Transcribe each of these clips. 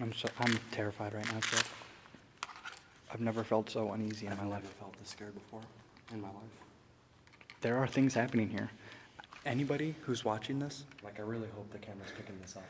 I'm terrified right now, Jeff. I've never felt so uneasy in my life. I've never felt this scared before in my life. There are things happening here. Anybody who's watching this, Like, I really hope the camera's picking this up.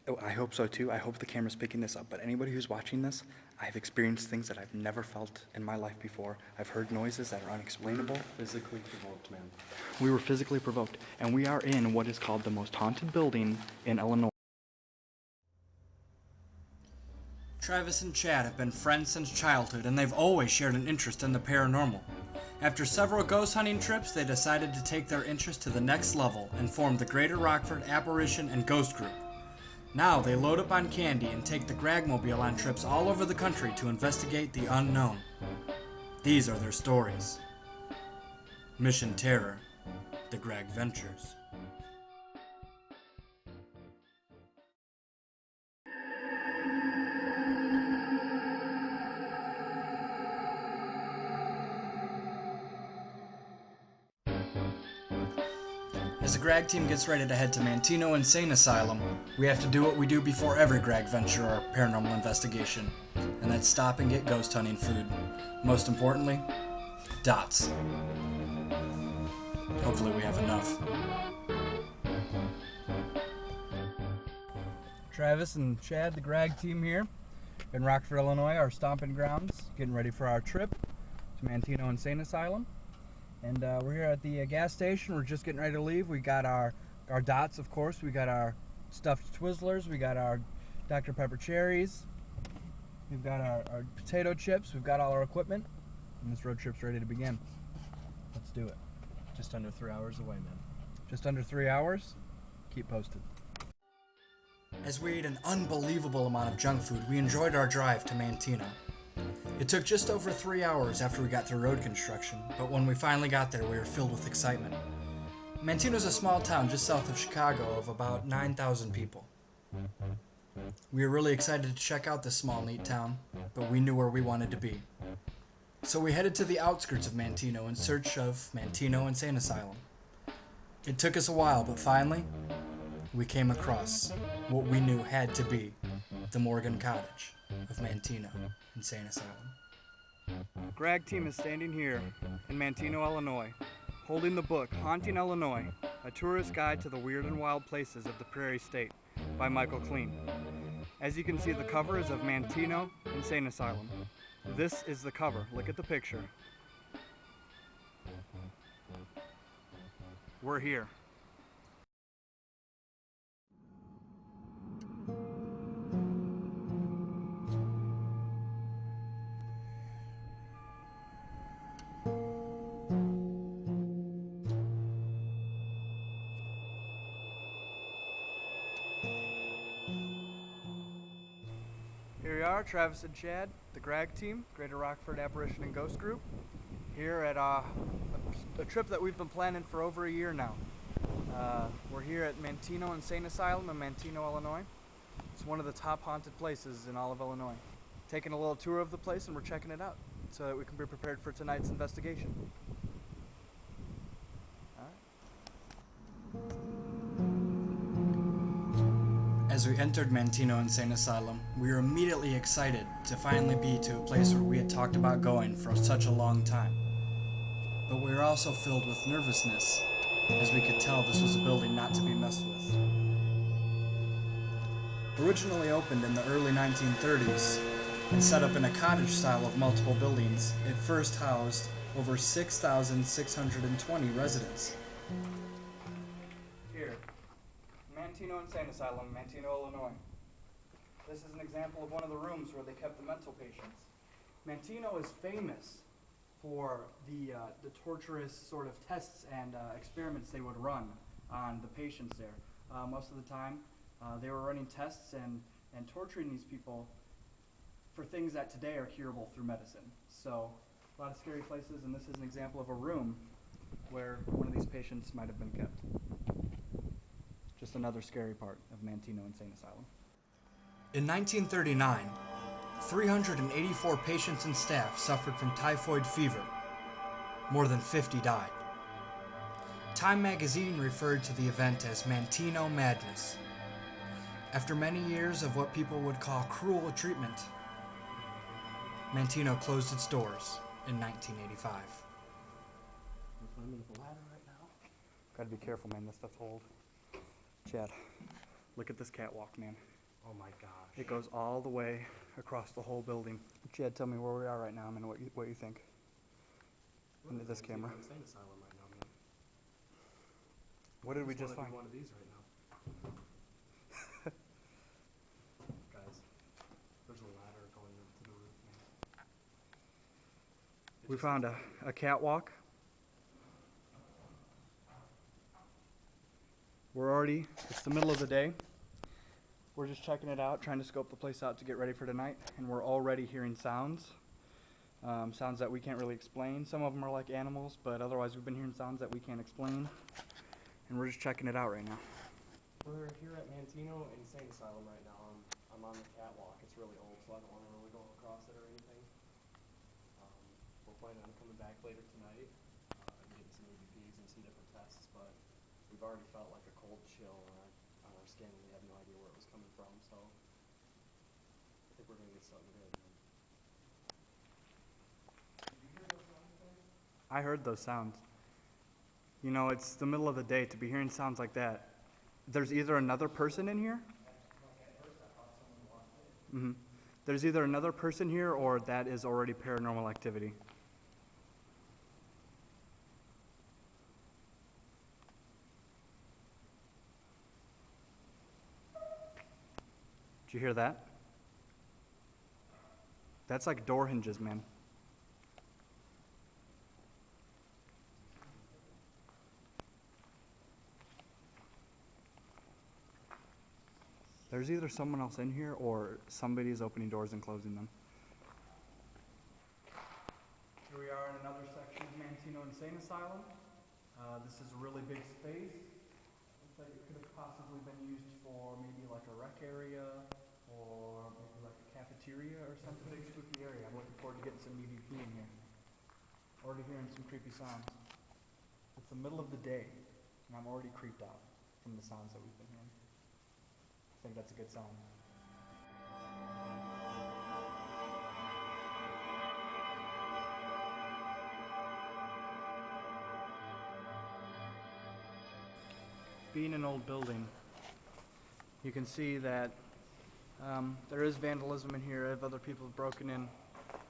oh, I hope so too. I hope the camera's picking this up. But anybody who's watching this, I've experienced things that I've never felt in my life before. I've heard noises that are unexplainable. Physically provoked, man. We were physically provoked, and we are in what is called the most haunted building in Illinois. Travis and Chad have been friends since childhood, and they've always shared an interest in the paranormal. After several ghost hunting trips, they decided to take their interest to the next level and formed the Greater Rockford Apparition and Ghost Group. Now they load up on candy and take the GRAGG-mobile on trips all over the country to investigate the unknown. These are their stories. Mission Terror, the GRAGG-ventures. As the GRAGG team gets ready to head to Manteno Insane Asylum, we have to do what we do before every GRAGG venture or paranormal investigation, and that's stop and get ghost hunting food. Most importantly, dots. Hopefully we have enough. Travis and Chad, the GRAGG team here in Rockford, Illinois, our stomping grounds, getting ready for our trip to Manteno Insane Asylum. And we're here at the gas station. We're just getting ready to leave. We got our dots, of course. We got our stuffed Twizzlers. We got our Dr. Pepper cherries. We've got our potato chips. We've got all our equipment. And this road trip's ready to begin. Let's do it. Just under 3 hours away, man. Just under 3 hours. Keep posted. As we ate an unbelievable amount of junk food, we enjoyed our drive to Manteno. It took just over 3 hours after we got through road construction, but when we finally got there, we were filled with excitement. Manteno's a small town just south of Chicago of about 9,000 people. We were really excited to check out this small, neat town, but we knew where we wanted to be. So we headed to the outskirts of Manteno in search of Manteno Insane Asylum. It took us a while, but finally, we came across what we knew had to be the Morgan Cottage of Manteno Insane Asylum. GRAGG team is standing here in Manteno, Illinois, holding the book Haunting Illinois, a tourist guide to the weird and wild places of the Prairie State by Michael Clean. As you can see, the cover is of Manteno Insane Asylum. This is the cover. Look at the picture. We're here. Here we are, Travis and Chad, the GRAGG team, Greater Rockford Apparition and Ghost Group, here at a trip that we've been planning for over a year now. We're here at Manteno Insane Asylum in Manteno, Illinois. It's one of the top haunted places in all of Illinois. Taking a little tour of the place and we're checking it out so that we can be prepared for tonight's investigation. All right. As we entered Manteno Insane Asylum, we were immediately excited to finally be to a place where we had talked about going for such a long time. But we were also filled with nervousness, as we could tell this was a building not to be messed with. Originally opened in the early 1930s and set up in a cottage style of multiple buildings, it first housed over 6,620 residents. Here, Manteno Insane Asylum, Manteno, Illinois. This is an example of one of the rooms where they kept the mental patients. Manteno is famous for the torturous sort of tests and experiments they would run on the patients there. Most of the time, they were running tests and torturing these people for things that today are curable through medicine. So, a lot of scary places, and this is an example of a room where one of these patients might have been kept. Just another scary part of Manteno Insane Asylum. In 1939, 384 patients and staff suffered from typhoid fever. More than 50 died. Time magazine referred to the event as Manteno Madness. After many years of what people would call cruel treatment, Manteno closed its doors in 1985. I'm climbing up a ladder right now. Gotta be careful, man. This stuff's old. Chad, look at this catwalk, man. Oh my gosh. It goes all the way across the whole building. Chad, tell me where we are right now, man. What you think? Into this camera. Insane asylum right now, man. What did we just find? One of these right now. Guys, there's a ladder going up to the roof, man. We found a catwalk. It's the middle of the day. We're just checking it out, trying to scope the place out to get ready for tonight, and we're already hearing sounds. Sounds that we can't really explain. Some of them are like animals, but otherwise we've been hearing sounds that we can't explain. And we're just checking it out right now. We're here at Manteno Insane Asylum right now. I'm on the catwalk. It's really old, so I don't want to really go across it or anything. We're planning on coming back later tonight and getting some EVPs and some different tests, but we've already felt like a cold chill on our skin. We have no idea where it was coming from, so I think we're going to get something good. I heard those sounds. You know, it's the middle of the day to be hearing sounds like that. There's either another person in here. There's either another person here or that is already paranormal activity. Did you hear that? That's like door hinges, man. There's either someone else in here or somebody's opening doors and closing them. Here we are in another section of Manteno Insane Asylum. This is a really big space. Looks like it could have possibly been used for maybe like a rec area or maybe like a cafeteria or something. Big spooky area. I'm looking forward to getting some EVP in here. Already hearing some creepy sounds. It's the middle of the day and I'm already creeped out from the sounds that we've been hearing. I think that's a good sign. Being an old building, you can see that there is vandalism in here. If other people have broken in,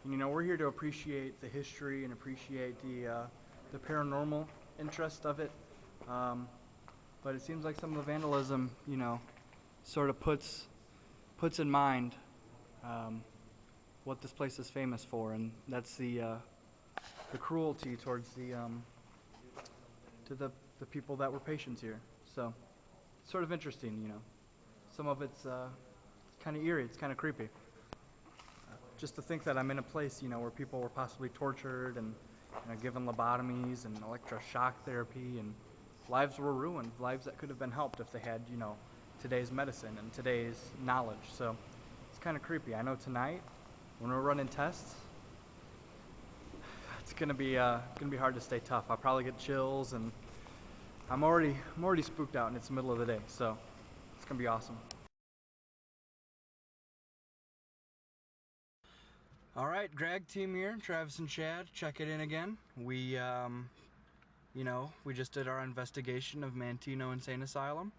and you know, we're here to appreciate the history and appreciate the paranormal interest of it. But it seems like some of the vandalism, you know, sort of puts in mind what this place is famous for, and that's the cruelty towards the people that were patients here. So it's sort of interesting, you know. Some of it's kind of eerie, it's kind of creepy. Just to think that I'm in a place, you know, where people were possibly tortured and, you know, given lobotomies and electroshock therapy, and lives were ruined, lives that could have been helped if they had, you know, today's medicine and today's knowledge. So it's kind of creepy. I know tonight when we're running tests, it's gonna be hard to stay tough. I'll probably get chills, and I'm already spooked out, and it's the middle of the day, so it's gonna be awesome. All right, GRAGG team here, Travis and Chad, check it in again. We, you know, we just did our investigation of Manteno Insane Asylum.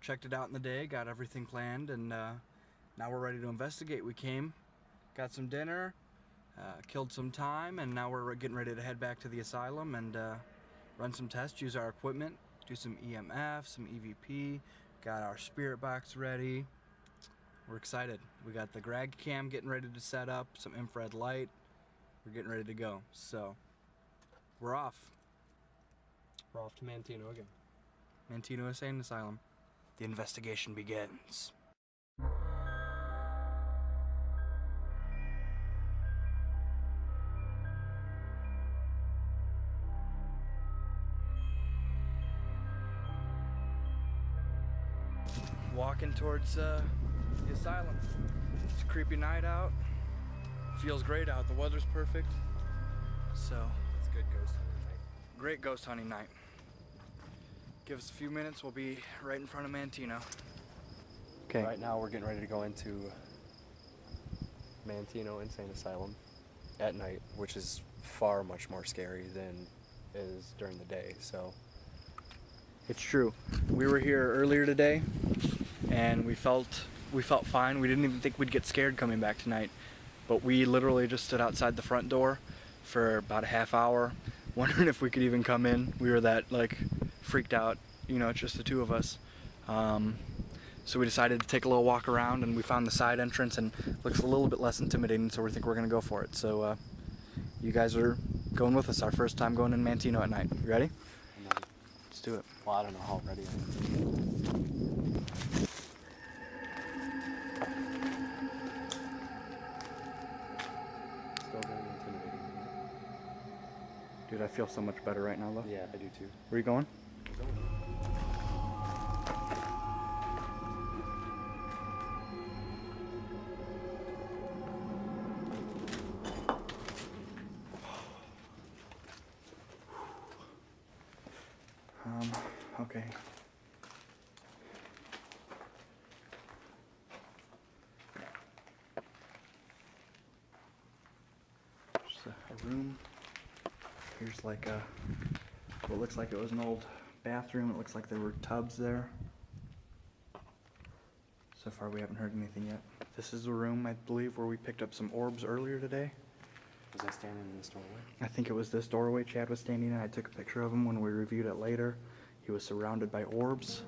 Checked it out in the day, got everything planned, and now we're ready to investigate. We came, got some dinner, killed some time, and now we're getting ready to head back to the asylum and run some tests, use our equipment, do some EMF, some EVP, got our spirit box ready. We're excited. We got the GRAGG cam getting ready to set up, some infrared light. We're getting ready to go. So, we're off. We're off to Manteno again. Manteno Insane Asylum. The investigation begins. Walking towards the asylum. It's a creepy night out. Feels great out. The weather's perfect. So, It's a good ghost hunting night. great ghost hunting night. Give us a few minutes, we'll be right in front of Manteno. Okay. Right now we're getting ready to go into Manteno Insane Asylum at night, which is far much more scary than is during the day. So It's true. We were here earlier today, and we felt fine. We didn't even think we'd get scared coming back tonight, but we literally just stood outside the front door for about a half hour, wondering if we could even come in. We were that like freaked out, you know, it's just the two of us. So we decided to take a little walk around, and we found the side entrance, and it looks a little bit less intimidating, so we think we're gonna go for it. So you guys are going with us, our first time going in Manteno at night. You ready? Let's do it. well, I don't know how ready I am. Still very intimidating. Dude, I feel so much better right now, though. Yeah, I do too. Where are you going? Okay. Just a room. Here's like a, what looks like it was an old bathroom. It looks like there were tubs there. So far we haven't heard anything yet. This is the room, I believe, where we picked up some orbs earlier today. Was I standing in this doorway? I think it was this doorway Chad was standing in. I took a picture of him when we reviewed it later. He was surrounded by orbs.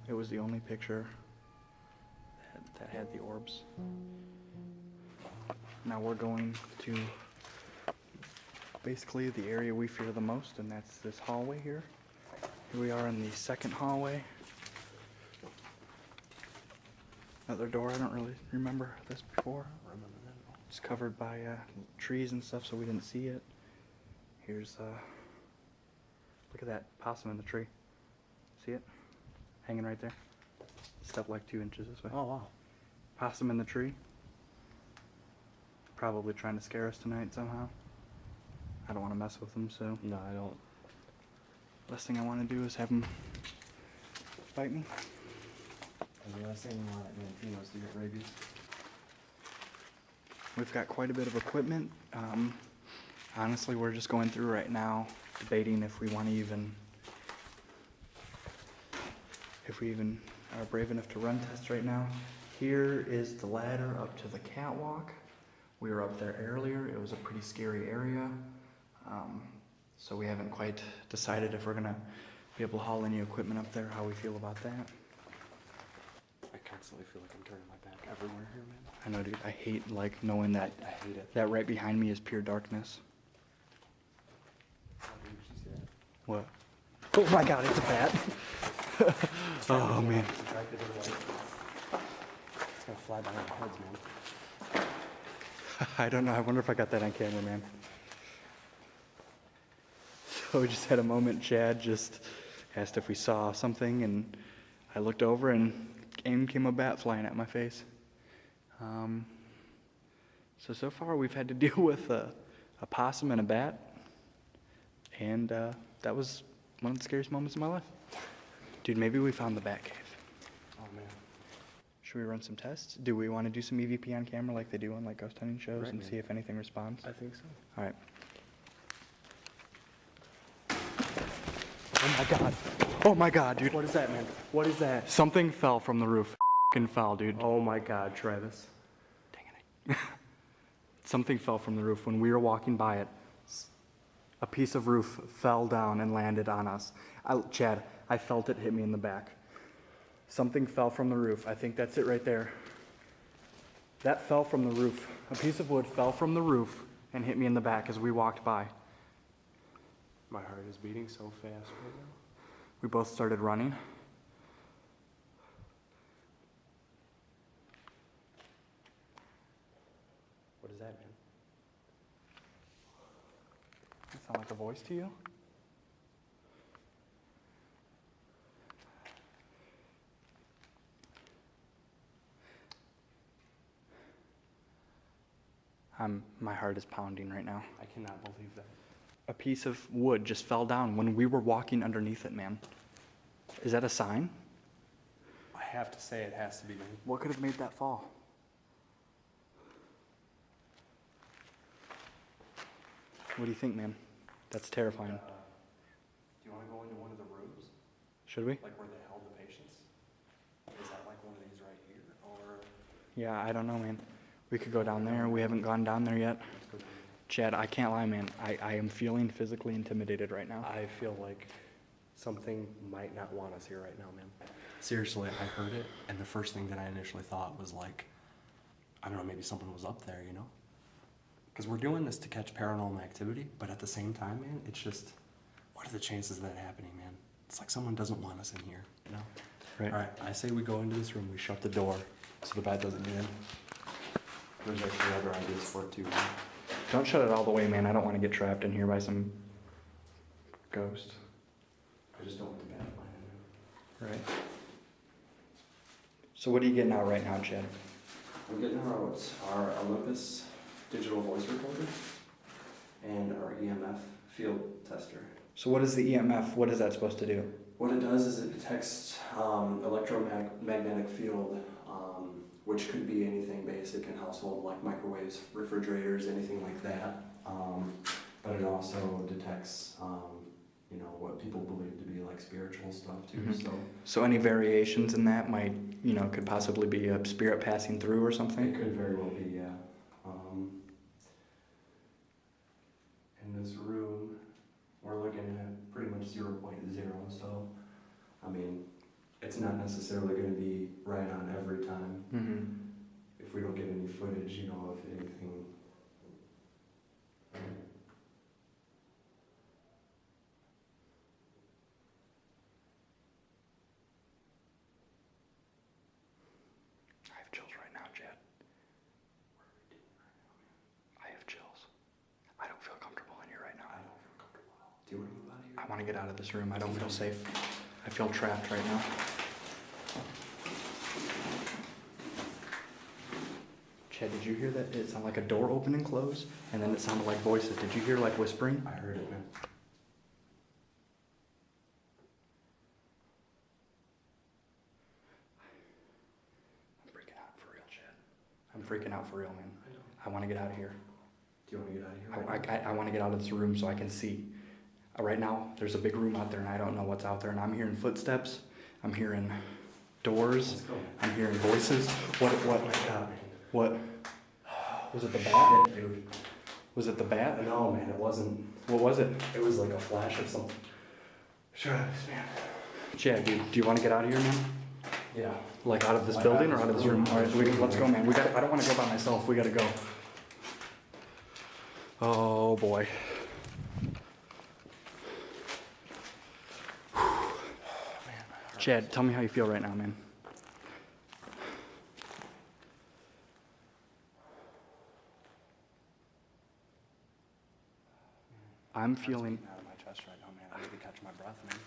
It was the only picture that had the orbs. Now we're going to basically the area we fear the most, and that's this hallway here. Here we are in the second hallway. Another door, I don't really remember this before. Remember that? It's covered by trees and stuff, so we didn't see it. Here's, look at that possum in the tree. See it? Hanging right there. Step like 2 inches this way. Oh wow. Possum in the tree. Probably trying to scare us tonight somehow. I don't want to mess with him, so No, I don't. last thing I want to do is have him bite me. The last thing you want at Manteno is to get rabies. We've got quite a bit of equipment. Honestly, we're just going through right now, debating if we want to if we even are brave enough to run tests right now. Here is the ladder up to the catwalk. We were up there earlier. It was a pretty scary area. So we haven't quite decided if we're gonna be able to haul any equipment up there, how we feel about that. I constantly feel like I'm turning my back everywhere here, man. I know, dude, I hate like knowing that I hate it. that right behind me is pure darkness. How do you see that? What? Oh my god, it's a bat. Oh man. It's attracted to the light. It's gonna fly by our heads, man. I don't know, I wonder if I got that on camera, man. So we just had a moment, Chad just asked if we saw something, and I looked over and in came a bat flying at my face. So far we've had to deal with a possum and a bat, and that was one of the scariest moments of my life. Dude, maybe we found the bat cave. Oh man. Should we run some tests? Do we want to do some EVP on camera like they do on like ghost hunting shows Right, and man. see if anything responds? I think so. All right. Oh my god. Oh my god, dude. What is that, man? What is that? Something fell from the roof. F***ing fell, dude. Oh my god, Travis. Dang it. Something fell from the roof. When we were walking by it, a piece of roof fell down and landed on us. Chad, I felt it hit me in the back. Something fell from the roof. I think that's it right there. That fell from the roof. A piece of wood fell from the roof and hit me in the back as we walked by. My heart is beating so fast right now. We both started running. What is that, man? Does that sound like a voice to you? My heart is pounding right now. I cannot believe that. A piece of wood just fell down when we were walking underneath it, man. Is that a sign? I have to say it has to be, man. What could have made that fall? What do you think, man? That's terrifying. Do you want to go into one of the rooms? Should we? Like where they held the patients? Is that like one of these right here? Or Yeah, I don't know, man. We could go down there. We haven't gone down there yet. let's go down here. Chad, I can't lie, man. I am feeling physically intimidated right now. I feel like something might not want us here right now, man. Seriously, I heard it, and the first thing that I initially thought was like, I don't know, maybe someone was up there, you know? Because we're doing this to catch paranormal activity, but at the same time, man, it's just, what are the chances of that happening, man? It's like someone doesn't want us in here, you know? Right. All right, I say we go into this room, we shut the door so the bat doesn't get in. There's actually other ideas for it too, man. Don't shut it all the way, man. I don't want to get trapped in here by some ghost. I just don't want the bat flying in. Right. So what are you getting out right now, Chad? I'm getting out our Olympus digital voice recorder and our EMF field tester. So what is the EMF? What is that supposed to do? What it does is it detects electromagnetic field, which could be anything basic in household, like microwaves, refrigerators, anything like that. But it also detects, you know, what people believe to be like spiritual stuff too. Mhm. So So any variations in that might, you know, could possibly be a spirit passing through or it something? could very well be, yeah. In this room, we're looking at pretty much 0.0, so, I mean, it's not necessarily going to be right on every time. Mm-hmm. If we don't get any footage, you know, of anything. I have chills right now, Chad. I have chills. I don't feel comfortable in here right now. I don't feel comfortable at all. Do you want to move out of here? I want to get out of this room. I don't feel safe. I feel trapped right now. Chad, did you hear that? It sounded like a door open and close, and then it sounded like voices. Did you hear like whispering? I heard it, man. I'm freaking out for real, Chad. I'm freaking out for real, man. I want to get out of here. Do you want to get out of here? I want to get out of this room so I can see. Right now, there's a big room out there, and I don't know what's out there. And I'm hearing footsteps. I'm hearing doors. Let's go. I'm hearing voices. What? Oh my God, man. What? Was it the bat? Shit, dude. Was it the bat? No, man, it wasn't. What was it? It was like a flash of something. Travis, man. Chad, do you want to get out of here, man? Yeah. Like out of this Like building out or of out of this this room? room. All right, let's go, man. I don't want to go by myself. We got to go. Oh boy. Chad, tell me how you feel right now, man. I'm feeling Out of my chest right now, man. I need to catch my breath, man.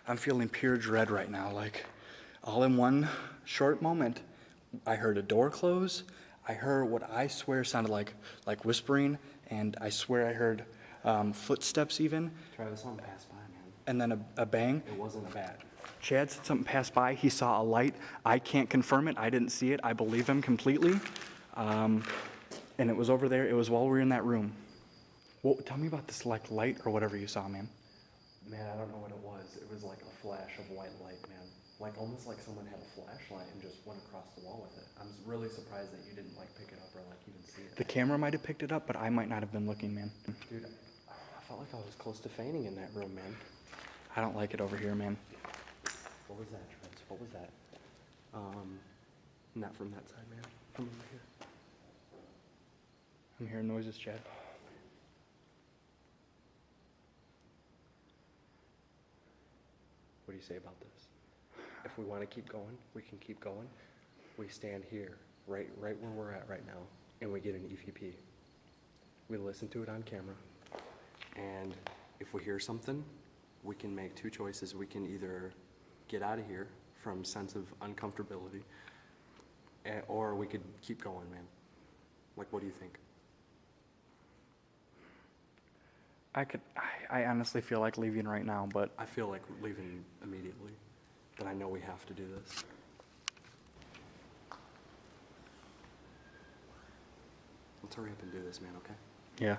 I'm feeling pure dread right now. Like, all in one short moment, I heard a door close. I heard what I swear sounded like whispering, and I swear I heard footsteps even, Travis, something passed by, man. and then a bang. It wasn't a bat. Chad said something passed by. He saw a light. I can't confirm it. I didn't see it. I believe him completely. And it was over there. It was while we were in that room. Well, tell me about this like light or whatever you saw, man. Man, I don't know what it was. It was like a flash of white light, man. Like almost like someone had a flashlight and just went across the wall with it. I'm really surprised that you didn't like pick it up or like even see it. The camera might have picked it up, but I might not have been looking, man. Dude, I felt like I was close to fainting in that room, man. I don't like it over here, man. What was that, Travis? What was that? Not from that side, man. From over here. I'm hearing noises, Chad. What do you say about this? If we want to keep going, we can keep going. We stand here, right where we're at right now, and we get an EVP. We listen to it on camera, and if we hear something, we can make two choices. We can either get out of here from sense of uncomfortability, or we could keep going, man. Like, what do you think? I honestly feel like leaving right now, but I feel like leaving immediately, but I know we have to do this. Let's hurry up and do this, man, okay? yeah.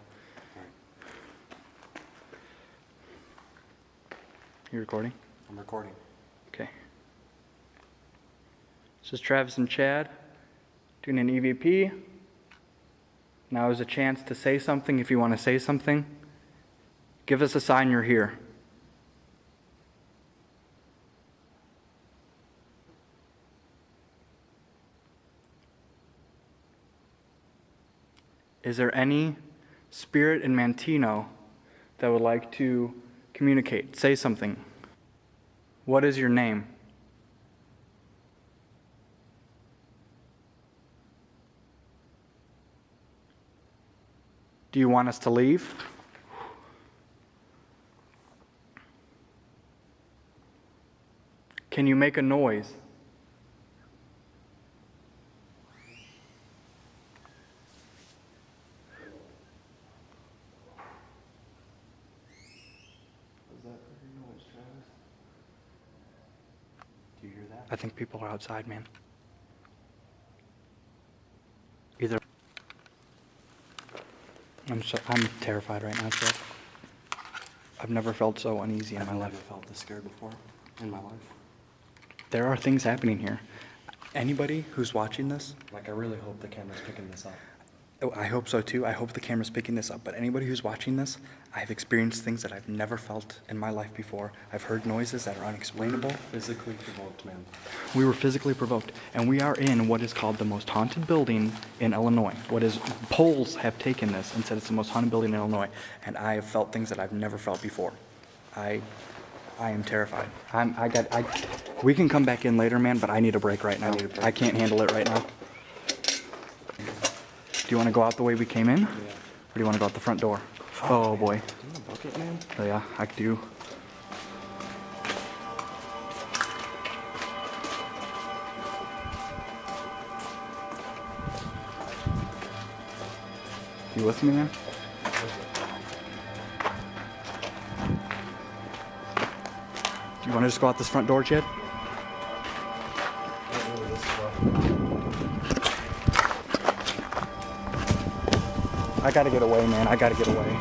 All right. You recording? I'm recording. Okay. This is Travis and Chad doing an EVP. Now is a chance to say something if you want to say something. Give us a sign you're here. Is there any spirit in Manteno that would like to communicate? Say something. What is your name? Do you want us to leave? Can you make a noise? Was that pretty noise, Travis? Do you hear that? I think people are outside, man. Either. I'm terrified right now, Chad. I've never felt so uneasy in my I've life. never felt this scared before in my life. There are things happening here. Anybody who's watching this, Like, I really hope the camera's picking this up. oh, I hope so too. I hope the camera's picking this up. But anybody who's watching this, I've experienced things that I've never felt in my life before. I've heard noises that are unexplainable. Physically provoked, man. We were physically provoked, and we are in what is called the most haunted building in Illinois. Polls have taken this and said it's the most haunted building in Illinois, and I have felt things that I've never felt before. I am terrified. We can come back in later, man, but I need a break right now. I can't handle it right now. Do you want to go out the way we came in? Yeah. Or do you want to go out the front door? Oh boy. Do you want a bucket, man? Oh yeah, I do. You with me, man? Do you want to just go out this front door, Chad? I gotta get away, man. I gotta get away.